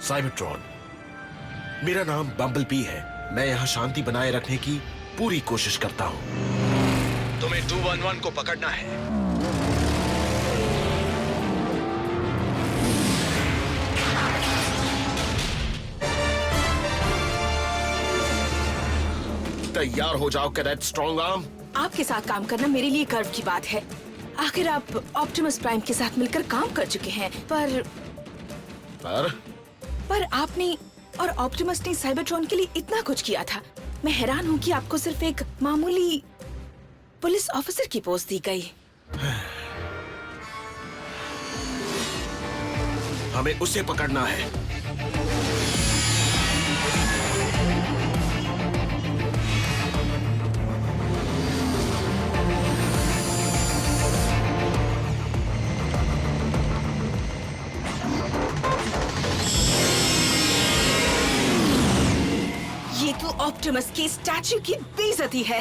Cybertron, मेरा नाम bumblebee है। मैं यहाँ शांति बनाए रखने की पूरी कोशिश करता हूँ। तुम्हें 211 को पकड़ना है। तैयार हो जाओ कैडेट स्ट्रॉन्ग आर्म। आपके साथ काम करना मेरे लिए गर्व की बात है। आखिर आप ऑप्टिमस प्राइम के साथ मिलकर काम कर चुके हैं, पर आपने और ऑप्टिमस ने साइबरट्रॉन के लिए इतना कुछ किया था। मैं हैरान हूँ कि आपको सिर्फ एक मामूली पुलिस ऑफिसर की पोस्ट दी गई। हमें उसे पकड़ना है। ये तो ऑप्टिमस की स्टैच्यू की बेइज्जती है।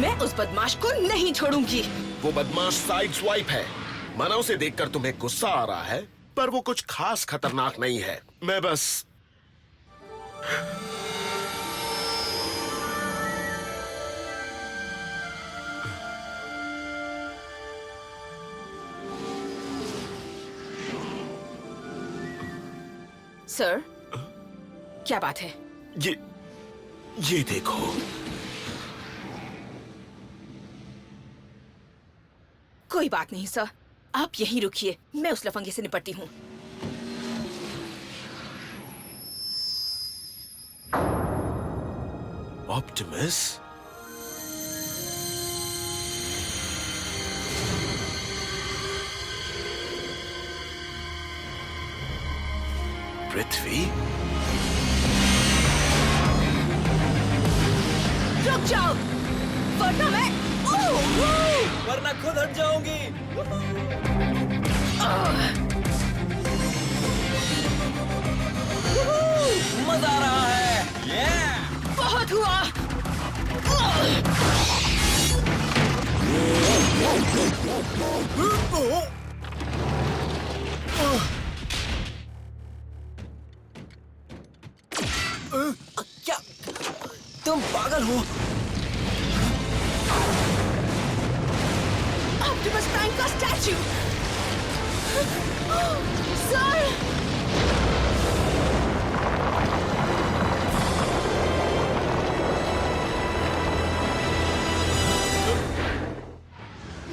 मैं उस बदमाश को नहीं छोड़ूंगी। वो बदमाश साइड स्वाइप है। माना उसे देखकर तुम्हें गुस्सा आ रहा है, पर वो कुछ खास खतरनाक नहीं है। मैं बस सर, क्या बात है? ये देखो। कोई बात नहीं सर, आप यहीं रुकिए, मैं उस लफंगे से निपटती हूँ। ऑप्टिमस, पृथ्वी, रुक जाओ, वरना खुद हट जाऊंगी। मजा आ रहा है। बहुत हुआ। क्या तुम पागल हो? ऑप्टिमस प्राइम का statue. Sir,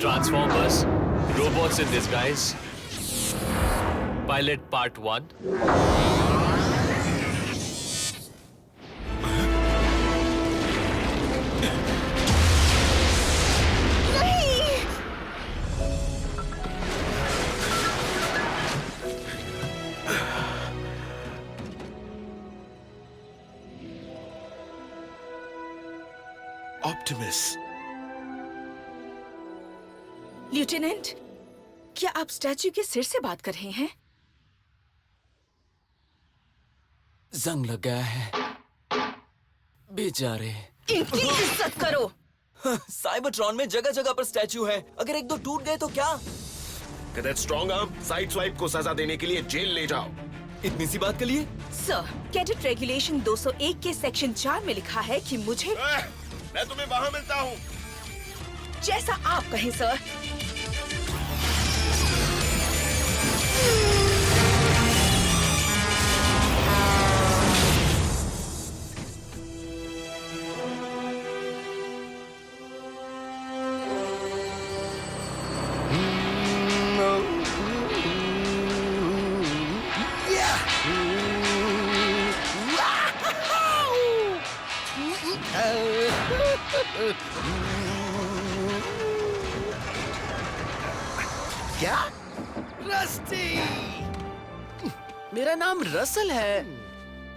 Transformers, Robots in Disguise, Pilot Part 1. Optimus, lieutenant, क्या आप स्टैच्यू के सिर से बात कर रहे हैं? जंग लग गया है बेचारे। इनकी इज्जत करो। साइबरट्रॉन में जगह जगह पर स्टैच्यू है, अगर एक दो टूट गए तो क्या? Cadet strong arm, side swipe को सजा देने के लिए जेल ले जाओ। इतनी सी बात के लिए? सर, कैडेट रेगुलेशन 201 के सेक्शन 4 में लिखा है कि मुझे मैं तुम्हें वहां मिलता हूँ। जैसा आप कहें सर। क्या? रस्टी! मेरा नाम रसल है।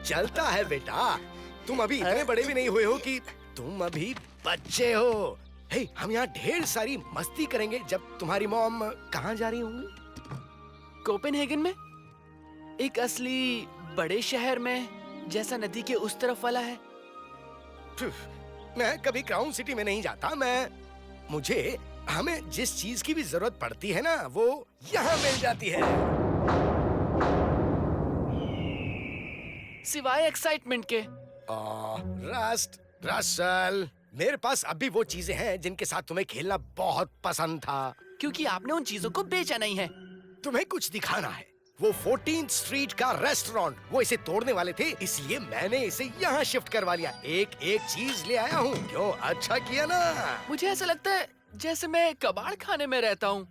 चलता है बेटा। तुम अभी इतने बड़े भी नहीं हुए हो कि तुम अभी बच्चे हो। हे, हम यहाँ ढेर सारी मस्ती करेंगे जब तुम्हारी मॉम कहाँ जा रही होंगी? कोपेनहेगन में, एक असली बड़े शहर में, जैसा नदी के उस तरफ वाला है। मैं कभी क्राउन सिटी में नहीं जाता। मुझे हमें जिस चीज की भी जरूरत पड़ती है ना, वो यहाँ मिल जाती है। सिवाय एक्साइटमेंट के। रसल, मेरे पास अभी वो चीजें हैं जिनके साथ तुम्हें खेलना बहुत पसंद था। क्योंकि आपने उन चीजों को बेचा नहीं है। तुम्हें कुछ दिखाना है। वो 14th स्ट्रीट का रेस्टोरेंट, वो इसे तोड़ने वाले थे, इसलिए मैंने इसे यहाँ शिफ्ट करवा लिया। एक एक चीज ले आया हूँ। क्यों, अच्छा किया ना? मुझे ऐसा लगता है जैसे मैं कबाड़ खाने में रहता हूँ।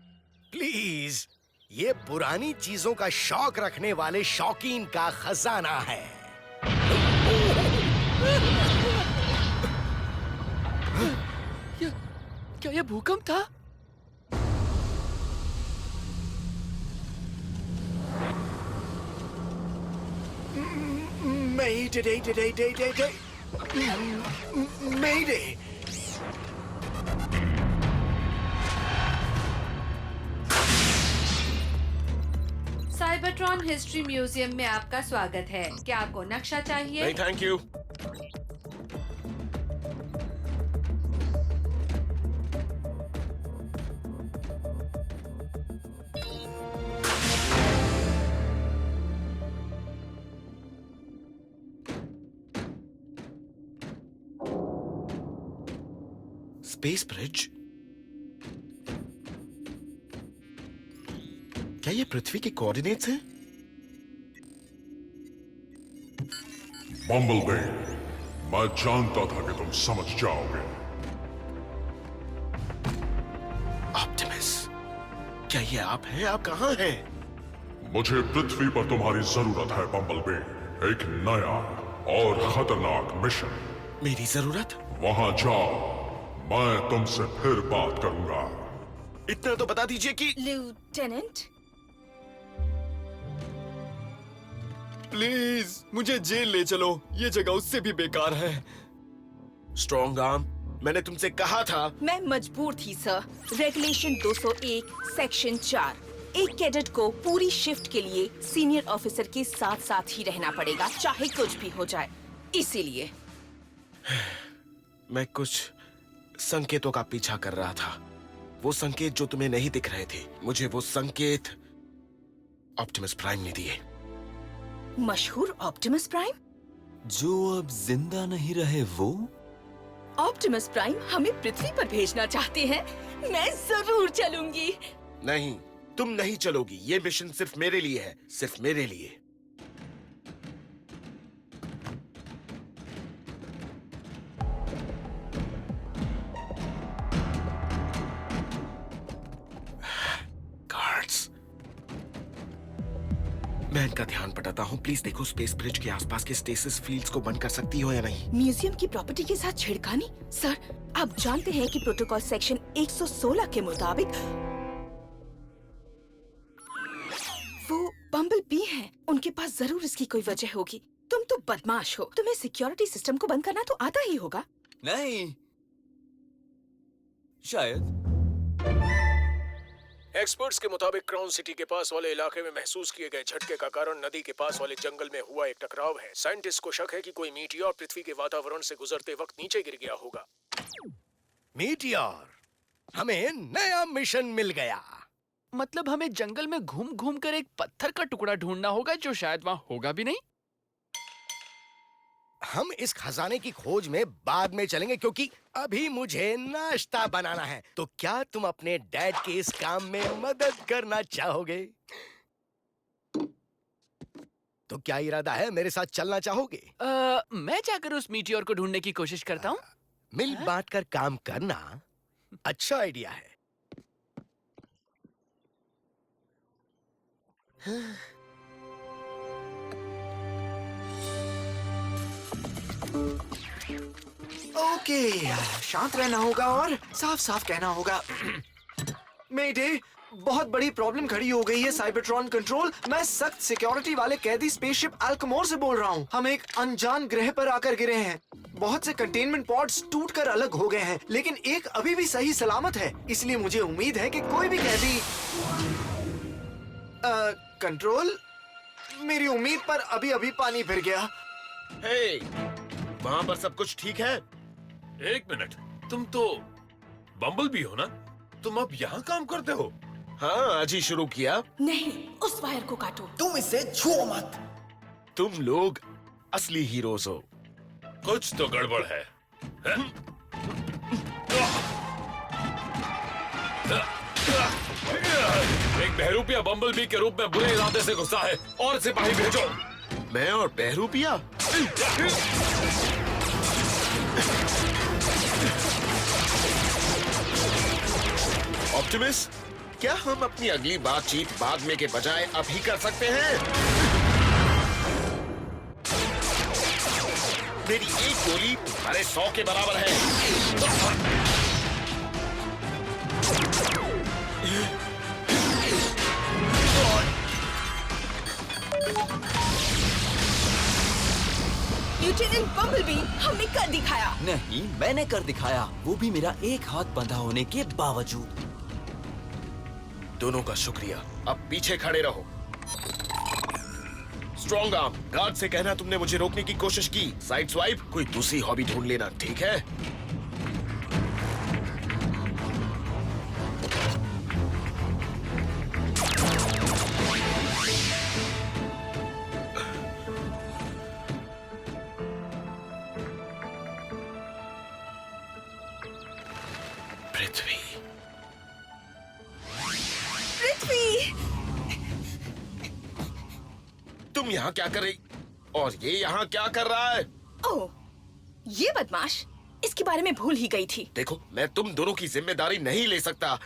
प्लीज, ये पुरानी चीजों का शौक रखने वाले शौकीन का खजाना है। क्या ये भूकंप था? Mayday! साइबरट्रॉन हिस्ट्री म्यूजियम में आपका स्वागत है। क्या आपको नक्शा चाहिए? नहीं, थैंक यू। Space bridge? क्या ये पृथ्वी के कोऑर्डिनेट्स हैं? बम्बलबी, मैं जानता था कि तुम समझ जाओगे। ऑप्टिमस, क्या ये आप हैं? आप कहाँ हैं? मुझे पृथ्वी पर तुम्हारी जरूरत है बम्बलबी। एक नया और खतरनाक मिशन। मेरी जरूरत? वहां जाओ, मैं तुमसे फिर बात करूंगा। इतना तो बता दीजिए कि लेफ्टिनेंट, प्लीज मुझे जेल ले चलो, ये जगह उससे भी बेकार है। स्ट्रॉन्ग आर्म, मैंने तुमसे कहा था। मैं मजबूर थी सर। रेगुलेशन 201 सेक्शन 4, एक कैडेट को पूरी शिफ्ट के लिए सीनियर ऑफिसर के साथ साथ ही रहना पड़ेगा, चाहे कुछ भी हो जाए। इसीलिए मैं कुछ संकेतों का पीछा कर रहा था, वो संकेत जो तुम्हें नहीं दिख रहे थे। मुझे वो संकेत ऑप्टिमस प्राइम ने दिए। मशहूर ऑप्टिमस प्राइम? जो अब जिंदा नहीं रहे वो? ऑप्टिमस प्राइम हमें पृथ्वी पर भेजना चाहते हैं। मैं जरूर चलूंगी। नहीं, तुम नहीं चलोगी। ये मिशन सिर्फ मेरे लिए है, सिर्फ मेरे लिए। गार्ड्स, मैं इनका ध्यान बटाता हूँ। प्लीज देखो स्पेस ब्रिज के आसपास के स्टेसिस फील्ड्स को बंद कर सकती हो या नहीं। म्यूजियम की प्रॉपर्टी के साथ छिड़कानी? सर, आप जानते हैं कि प्रोटोकॉल सेक्शन 116 के मुताबिक वो बम्बल बी हैं। उनके पास जरूर इसकी कोई वजह होगी। तुम तो बदमाश हो, तुम्हें सिक्योरिटी सिस्टम को बंद करना तो आता ही होगा। नहीं, शायद। एक्सपर्ट्स के मुताबिक क्राउन सिटी के पास वाले इलाके में महसूस किए गए झटके का कारण नदी के पास वाले जंगल में हुआ एक टकराव है। साइंटिस्ट को शक है कि कोई मीटियोर पृथ्वी के वातावरण से गुजरते वक्त नीचे गिर गया होगा। मीटियोर, हमें नया मिशन मिल गया। मतलब हमें जंगल में घूम घूम कर एक पत्थर का टुकड़ा ढूंढना होगा जो शायद वहाँ होगा भी नहीं। हम इस खजाने की खोज में बाद में चलेंगे, क्योंकि अभी मुझे नाश्ता बनाना है। तो क्या तुम अपने डैड के इस काम में मदद करना चाहोगे? तो क्या इरादा है, मेरे साथ चलना चाहोगे? मैं जाकर उस मीटियोर को ढूंढने की कोशिश करता हूँ। मिल बांट कर काम करना अच्छा आइडिया है। ओके, शांत रहना होगा और साफ साफ कहना होगा। मेडे, बहुत बड़ी प्रॉब्लम खड़ी हो गई है साइबरट्रॉन कंट्रोल। मैं सख्त सिक्योरिटी वाले कैदी स्पेसशिप अल्कमोर से बोल रहा हूँ। हम एक अनजान ग्रह पर आकर गिरे हैं। बहुत से कंटेनमेंट पॉड्स टूटकर अलग हो गए हैं, लेकिन एक अभी भी सही सलामत है। इसलिए मुझे उम्मीद है कि कोई भी कैदी कंट्रोल, मेरी उम्मीद पर अभी अभी पानी फिर गया। हे, वहाँ पर सब कुछ ठीक है? एक मिनट, तुम तो बम्बल भी हो ना? तुम अब यहाँ काम करते हो? हाँ, आज ही शुरू किया। नहीं, उस वायर को काटो। तुम इसे छुओ मत। तुम लोग असली हीरोज हो। कुछ तो गड़बड़ है, हैं? एक बहरूपिया बम्बलबी के रूप में बुरे इरादे से घुसा है, और सिपाही भेजो। मैं और बहरूपिया? ऑप्टिमस, क्या हम अपनी अगली बातचीत बाद में के बजाय अभी कर सकते हैं? मेरी एक गोली तुम्हारे 100 के बराबर है। लिeutenant बम्बलबी, हमने कर दिखाया। नहीं, मैंने कर दिखाया, वो भी मेरा एक हाथ बंधा होने के बावजूद। दोनों का शुक्रिया। अब पीछे खड़े रहो। स्ट्रॉन्ग आर्म, गार्ड से कहना तुमने मुझे रोकने की कोशिश की। साइड स्वाइप, कोई दूसरी हॉबी ढूंढ लेना, ठीक है? पृथ्वी। पृथ्वी! तुम यहाँ क्या कर रही? और ये यहाँ क्या कर रहा है? ओह, ये बदमाश, इसके बारे में भूल ही गई थी। देखो, मैं तुम दोनों की जिम्मेदारी नहीं ले सकता।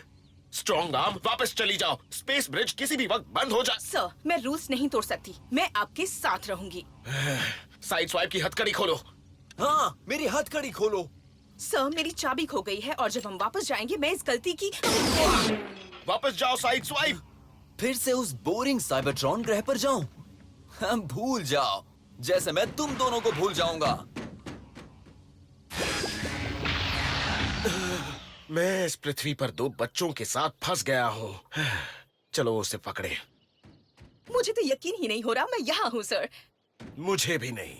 स्ट्रॉन्ग आर्म, वापस चली जाओ। स्पेस ब्रिज किसी भी वक्त बंद हो जाए। सर, मैं रूल्स नहीं तोड़ सकती। मैं आपके साथ रहूंगी। साइड स्वाइप की हथकड़ी खोलो। हाँ, मेरी हथकड़ी खोलो। सर, मेरी चाबी खो गई है और जब हम वापस जाएंगे मैं इस गलती की। वापस जाओ साइड स्वाइप। फिर से उस बोरिंग साइबरट्रॉन ग्रह पर जाऊं? हम भूल जाओ, जैसे मैं तुम दोनों को भूल जाऊंगा। मैं इस पृथ्वी पर 2 बच्चों के साथ फंस गया हूँ। चलो उसे पकड़े। मुझे तो यकीन ही नहीं हो रहा मैं यहाँ हूँ सर। मुझे भी नहीं।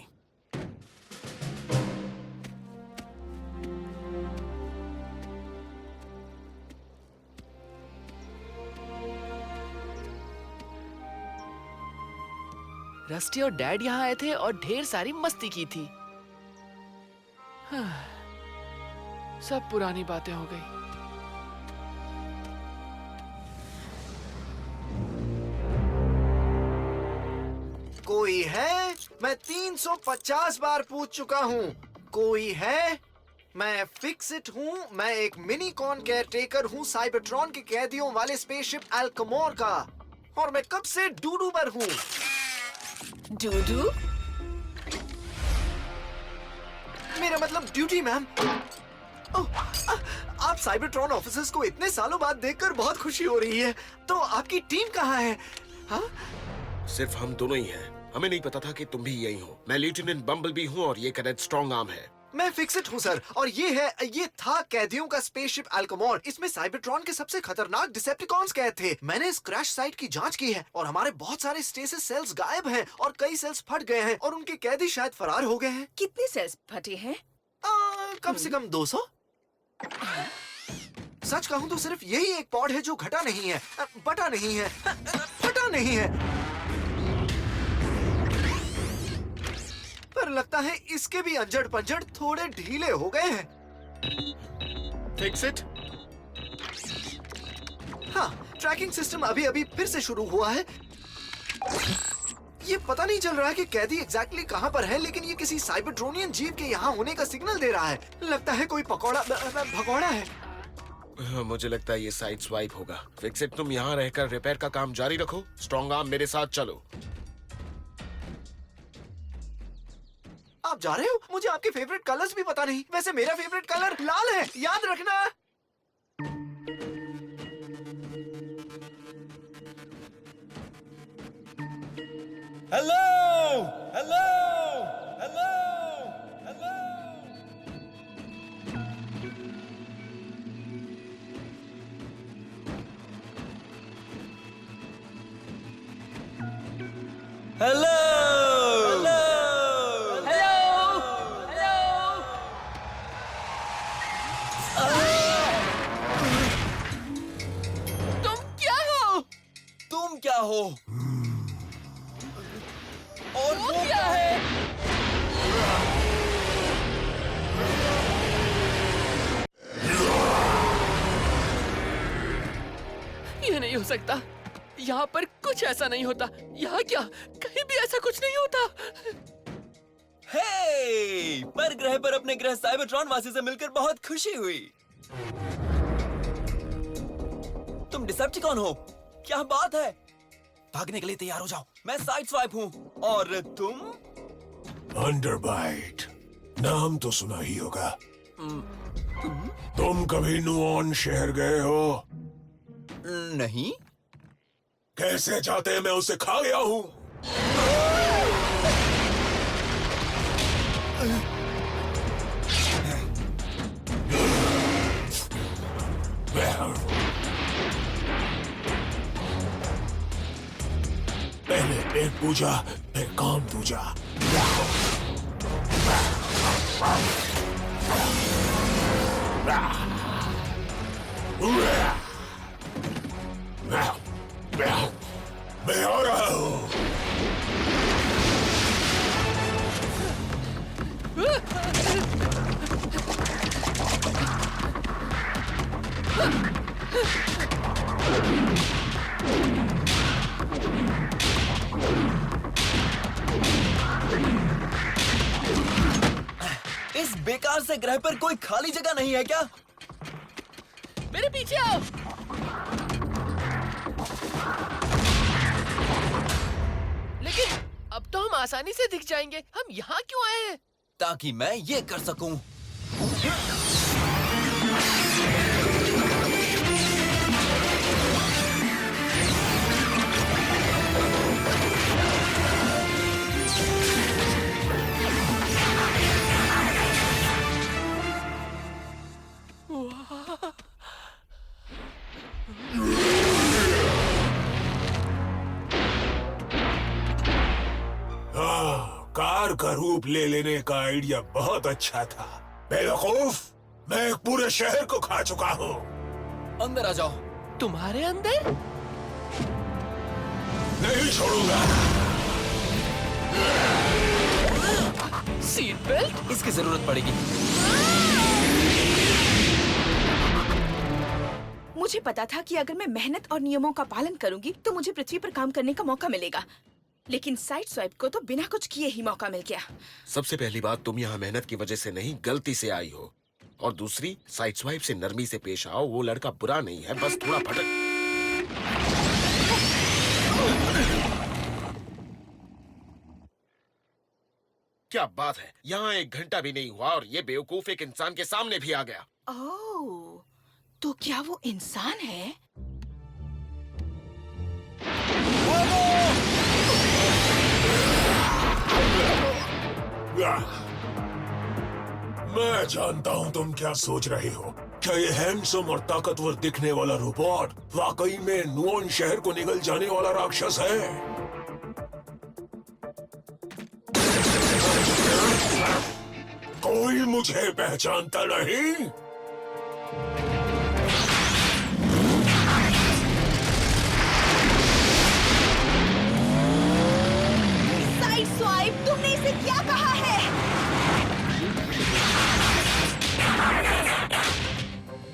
रस्टी और डैड यहाँ आए थे और ढेर सारी मस्ती की थी। सब पुरानी बातें हो गई। कोई है? मैं 350 बार पूछ चुका हूँ। कोई है? मैं फिक्स इट हूँ। मैं एक मिनीकॉन केयरटेकर हूँ साइबरट्रॉन के कैदियों वाले स्पेसशिप अल्कमोर का, और मैं कब से डूडू पर हूँ। डूडू? मेरा मतलब ड्यूटी मैम। आप साइबरट्रॉन ऑफिसर्स को इतने सालों बाद देखकर बहुत खुशी हो रही है। तो आपकी टीम कहाँ है? हाँ? सिर्फ हम दोनों ही हैं। हमें नहीं पता था कि तुम भी यही हो। मैं लेफ्टिनेंट बम्बलबी हूँ और ये कैडेट स्ट्रॉन्ग आर्म है। मैं फिक्सिट हूँ सर, और ये था कैदियों का स्पेसशिप अल्कमोर। इसमें साइबरट्रॉन के सबसे खतरनाक डिसेप्टिकॉन्स कैद थे। मैंने इस क्रैश साइट की जांच की है और हमारे बहुत सारे स्टेसिस सेल्स गायब हैं और कई सेल्स फट गए हैं और उनके कैदी शायद फरार हो गए हैं। कितने सेल्स फटे हैं? कम से कम 200। सच कहूँ तो सिर्फ यही एक पॉड है जो घटा नहीं है, बटा नहीं है, फटा नहीं है। पर लगता है इसके भी अंजड़ पंजड़ थोड़े ढीले हो गए हैं। Fix it? हाँ, ट्रैकिंग सिस्टम अभी अभी फिर से शुरू हुआ है। ये पता नहीं चल रहा है कि कैदी एग्जैक्टली कहाँ पर है, लेकिन ये किसी साइबरट्रोनियन जीव के यहाँ होने का सिग्नल दे रहा है। लगता है कोई भगोड़ा है। मुझे लगता है ये साइड स्वाइप होगा। फिक्स इट, तुम यहाँ रहकर रिपेयर का काम जारी रखो। स्ट्रॉन्ग आर्म, मेरे साथ चलो। आप जा रहे हो? मुझे आपके फेवरेट कलर्स भी पता नहीं। वैसे मेरा फेवरेट कलर लाल है, याद रखना। Hello, hello, hello, hello. Hello, hello, तुम क्या हो? और वो क्या है? ये नहीं हो सकता। यहाँ पर कुछ ऐसा नहीं होता। यहाँ क्या? कहीं भी ऐसा कुछ नहीं होता। हे! पर ग्रह पर अपने ग्रह साइबरट्रॉन वासी से मिलकर बहुत खुशी हुई। तुम डिसेप्टिकॉन हो? क्या बात है? भागने के लिए तैयार हो जाओ। मैं साइड स्वाइप हूँ। और तुम? अंडरबाइट, नाम तो सुना ही होगा। तुम कभी नुऑन शहर गए हो? नहीं। कैसे जाते मैं उसे खा गया हूँ। पहले पेट पूजा, फिर काम पूजा। मैं आ रहा हूँ। इस बेकार से ग्रह पर कोई खाली जगह नहीं है क्या? मेरे पीछे आओ। लेकिन अब तो हम आसानी से दिख जाएंगे। हम यहाँ क्यों आए हैं? ताकि मैं ये कर सकूं। कार का रूप ले लेने का आइडिया बहुत अच्छा था। बेवकूफ, मैं एक पूरे शहर को खा चुका हूँ। अंदर आ जाओ। तुम्हारे अंदर? नहीं छोड़ूंगा। Seat belt? इसकी जरूरत पड़ेगी। मुझे पता था कि अगर मैं मेहनत और नियमों का पालन करूंगी तो मुझे पृथ्वी पर काम करने का मौका मिलेगा, लेकिन साइड स्वाइप को तो बिना कुछ किए ही मौका मिल गया। सबसे पहली बात, तुम यहाँ मेहनत की वजह से नहीं, गलती से आई हो। और दूसरी, साइड स्वाइप से नरमी से पेश आओ। वो लड़का बुरा नहीं है, बस थोड़ा भटक। क्या बात है, यहाँ 1 घंटा भी नहीं हुआ और ये बेवकूफ एक इंसान के सामने भी आ गया। ओह, तो क्या वो इंसान है? मैं जानता हूँ तुम क्या सोच रहे हो। क्या ये हैंडसम और ताकतवर दिखने वाला रोबोट वाकई में नुऑन शहर को निगल जाने वाला राक्षस है? कोई मुझे पहचानता नहीं? साइड स्वाइप, तुमने इसे क्या कहा है?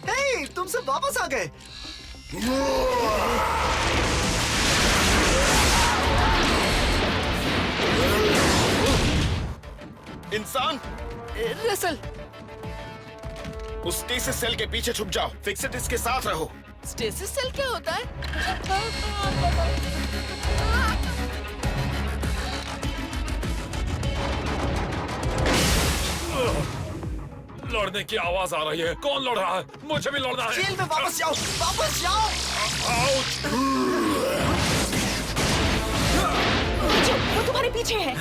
हे, तुम सब वापस आ गए। इंसान, रसल, उस स्टेसिस सेल के पीछे छुप जाओ। फिक्सिट इसके साथ रहो। स्टेसिस सेल क्या होता है? लड़ने की आवाज आ रही है। कौन लड़ रहा है? मुझे भी लड़ना है। जेल में वापस जाओ, वापस जाओ। वो तुम्हारे पीछे है।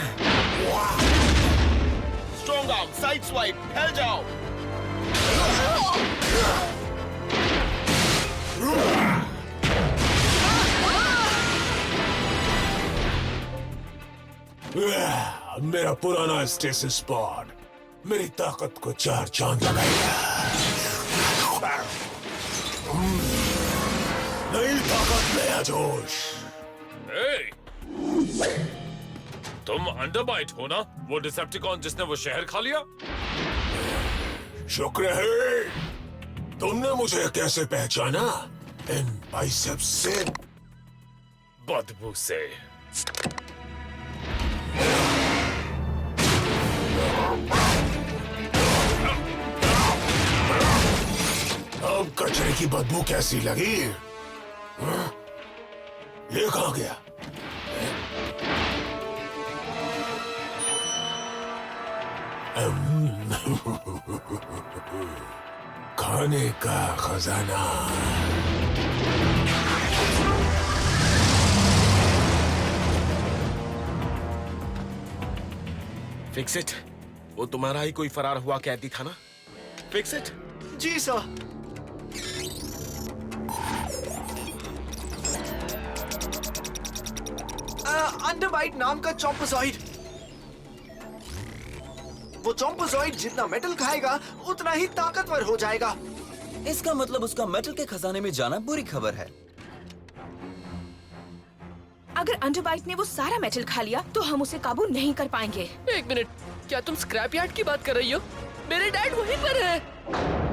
स्ट्रॉन्ग आर्म, साइड स्वाइप, फैल जाओ। मेरा पुराना स्टेसिस स्पॉट मेरी ताकत को 4 चांद लगाएगा। नई ताकत, नया जोश। ए! तुम अंडरबाइट हो ना? वो डिसेप्टिकॉन जिसने वो शहर खा लिया? शुक्र है तुमने मुझे कैसे पहचाना? इन बाइसेप्स से? बदबू से। अब कचरे की बदबू कैसी लगी? हाँ? ये कहाँ गया? खाने का खजाना। Fix it. वो तुम्हारा ही कोई फरार हुआ कैदी था ना? Fix it. जी सर। अंडरबाइट नाम का चॉम्पोसॉइड। वो चॉम्पोसॉइड जितना मेटल खाएगा उतना ही ताकतवर हो जाएगा। इसका मतलब उसका मेटल के खजाने में जाना बुरी खबर है। अगर अंडरबाइट ने वो सारा मेटल खा लिया तो हम उसे काबू नहीं कर पाएंगे। एक मिनट, क्या तुम स्क्रैप यार्ड की बात कर रही हो? मेरे डैड वहीं पर है।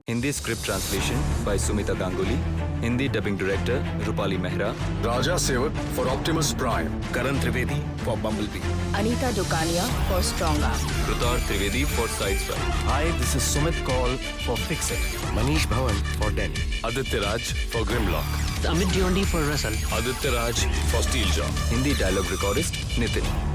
Hindi script translation by Sumita Ganguly, Hindi dubbing director Rupali Mehra, Raja Sevak for Optimus Prime, Karan Trivedi for Bumblebee, Anita Dukania for Strongarm, रुतार Trivedi for Sideswipe. Hi, this is Sumit Kaul for Fixit, Manish Bhavan for Danny, Aditya Raj for Grimlock, Amit डियोंडी for Russell, Aditya Raj for Steeljaw, Hindi dialogue recordist Nitin.